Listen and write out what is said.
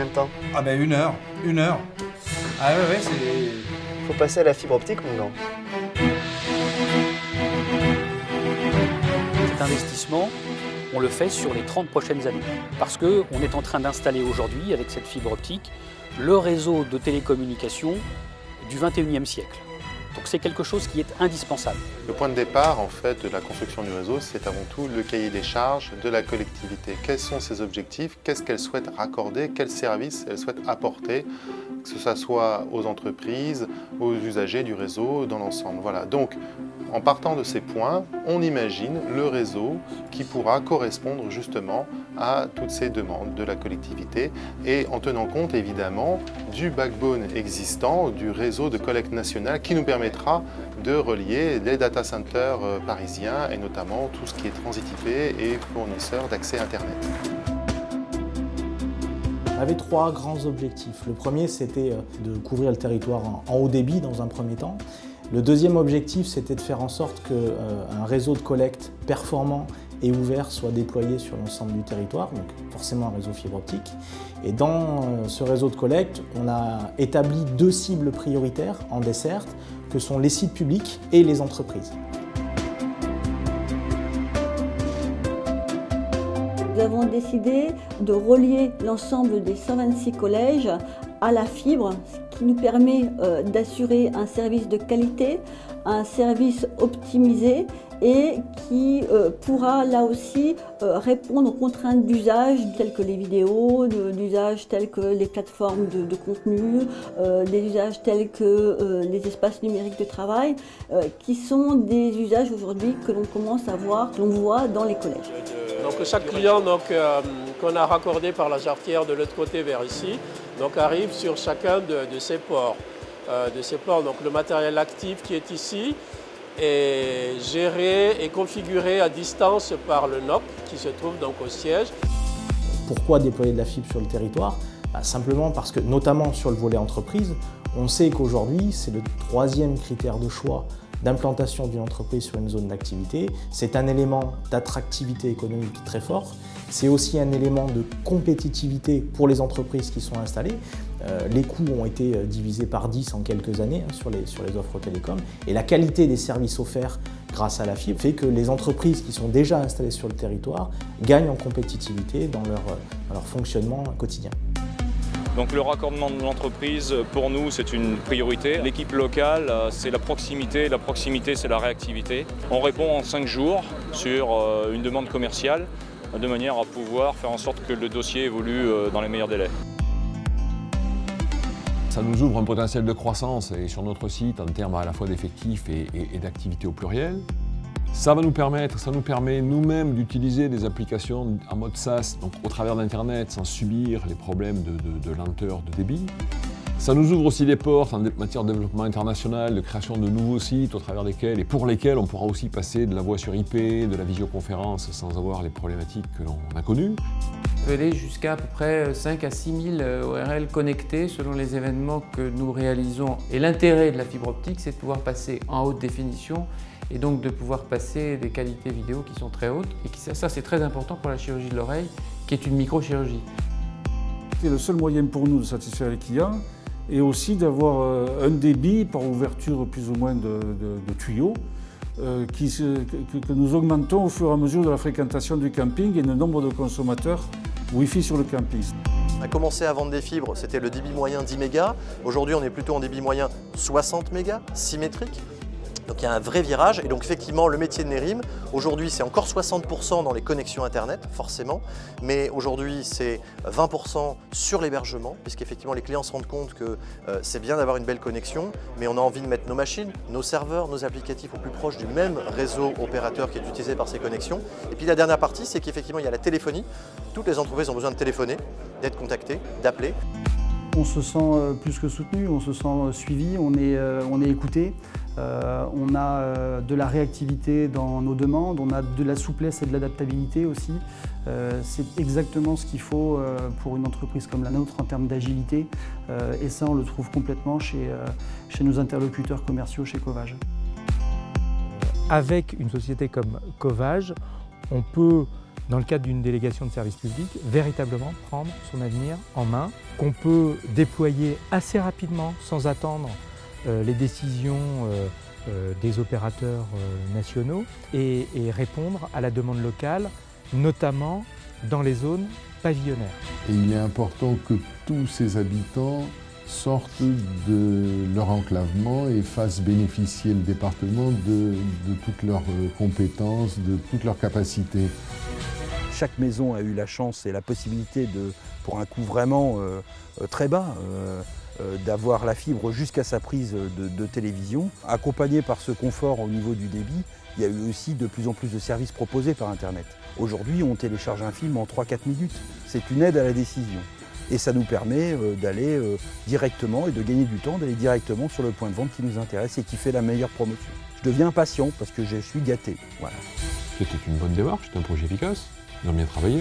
combien de temps? Ah ben 1 heure, 1 heure. Ah ouais, c'est... Faut passer à la fibre optique, mon gars. Cet investissement, on le fait sur les 30 prochaines années. Parce qu'on est en train d'installer aujourd'hui, avec cette fibre optique, le réseau de télécommunications du 21e siècle. Donc c'est quelque chose qui est indispensable. Le point de départ en fait, de la construction du réseau, c'est avant tout le cahier des charges de la collectivité. Quels sont ses objectifs? Qu'est-ce qu'elle souhaite raccorder? Quels services elle souhaite apporter? Que ce soit aux entreprises, aux usagers du réseau, dans l'ensemble. Voilà. Donc, en partant de ces points, on imagine le réseau qui pourra correspondre justement à toutes ces demandes de la collectivité et en tenant compte évidemment du backbone existant, du réseau de collecte nationale qui nous permettra de relier les data centers parisiens et notamment tout ce qui est transit IP et fournisseurs d'accès Internet. On avait 3 grands objectifs. Le premier, c'était de couvrir le territoire en haut débit dans un premier temps. Le deuxième objectif, c'était de faire en sorte qu'un réseau de collecte performant et ouvert soit déployé sur l'ensemble du territoire, donc forcément un réseau fibre optique. Et dans ce réseau de collecte, on a établi 2 cibles prioritaires en desserte, que sont les sites publics et les entreprises. Nous avons décidé de relier l'ensemble des 126 collèges à la fibre, ce qui nous permet d'assurer un service de qualité, un service optimisé et qui pourra là aussi répondre aux contraintes d'usage telles que les vidéos, d'usage tels que les plateformes de contenu, des usages tels que les espaces numériques de travail, qui sont des usages aujourd'hui que l'on commence à voir, que l'on voit dans les collèges. Donc chaque client qu'on a raccordé par la jarretière de l'autre côté vers ici, arrive sur chacun de ces ports. Donc le matériel actif qui est ici est géré et configuré à distance par le NOC qui se trouve donc au siège. Pourquoi déployer de la fibre sur le territoire? Simplement parce que, notamment sur le volet entreprise, on sait qu'aujourd'hui, c'est le 3e critère de choix d'implantation d'une entreprise sur une zone d'activité. C'est un élément d'attractivité économique très fort. C'est aussi un élément de compétitivité pour les entreprises qui sont installées. Les coûts ont été divisés par 10 en quelques années sur les offres télécom. Et la qualité des services offerts grâce à la fibre fait que les entreprises qui sont déjà installées sur le territoire gagnent en compétitivité dans leur fonctionnement quotidien. Donc le raccordement de l'entreprise, pour nous, c'est une priorité. L'équipe locale, c'est la proximité c'est la réactivité. On répond en 5 jours sur une demande commerciale, de manière à pouvoir faire en sorte que le dossier évolue dans les meilleurs délais. Ça nous ouvre un potentiel de croissance et sur notre site en termes à la fois d'effectifs et d'activités au pluriel. Ça nous permet nous-mêmes d'utiliser des applications en mode SaaS, donc au travers d'Internet, sans subir les problèmes de lenteur de débit. Ça nous ouvre aussi des portes en matière de développement international, de création de nouveaux sites au travers desquels et pour lesquels on pourra aussi passer de la voix sur IP, de la visioconférence sans avoir les problématiques que l'on a connues. On peut aller jusqu'à à peu près 5 à 6 000 ORL connectés selon les événements que nous réalisons. Et l'intérêt de la fibre optique, c'est de pouvoir passer en haute définition et donc de pouvoir passer des qualités vidéo qui sont très hautes. Et ça c'est très important pour la chirurgie de l'oreille, qui est une microchirurgie. C'est le seul moyen pour nous de satisfaire les clients et aussi d'avoir un débit par ouverture plus ou moins de tuyaux que nous augmentons au fur et à mesure de la fréquentation du camping et le nombre de consommateurs Wi-Fi sur le camping. On a commencé à vendre des fibres, c'était le débit moyen 10 mégas. Aujourd'hui, on est plutôt en débit moyen 60 mégas, symétrique. Donc il y a un vrai virage et donc effectivement le métier de Nerim, aujourd'hui c'est encore 60% dans les connexions internet forcément, mais aujourd'hui c'est 20% sur l'hébergement puisqu'effectivement les clients se rendent compte que c'est bien d'avoir une belle connexion, mais on a envie de mettre nos machines, nos serveurs, nos applicatifs au plus proche du même réseau opérateur qui est utilisé par ces connexions. Et puis la dernière partie c'est qu'effectivement il y a la téléphonie, toutes les entreprises ont besoin de téléphoner, d'être contactées, d'appeler. On se sent plus que soutenu, on se sent suivi, on est écouté. On a de la réactivité dans nos demandes, on a de la souplesse et de l'adaptabilité aussi. C'est exactement ce qu'il faut pour une entreprise comme la nôtre en termes d'agilité. Et ça, on le trouve complètement chez nos interlocuteurs commerciaux chez Covage. Avec une société comme Covage, on peut dans le cadre d'une délégation de service public, véritablement prendre son avenir en main, qu'on peut déployer assez rapidement sans attendre les décisions des opérateurs nationaux et répondre à la demande locale, notamment dans les zones pavillonnaires. Et il est important que tous ces habitants sortent de leur enclavement et fassent bénéficier le département de toutes leurs compétences, de toutes leurs capacités. Chaque maison a eu la chance et la possibilité, pour un coût vraiment très bas, d'avoir la fibre jusqu'à sa prise de télévision. Accompagné par ce confort au niveau du débit, il y a eu aussi de plus en plus de services proposés par Internet. Aujourd'hui, on télécharge un film en 3-4 minutes. C'est une aide à la décision. Et ça nous permet d'aller directement et de gagner du temps, d'aller directement sur le point de vente qui nous intéresse et qui fait la meilleure promotion. Je deviens impatient parce que je suis gâté. Voilà. C'était une bonne démarche, c'était un projet efficace, ils ont bien travaillé.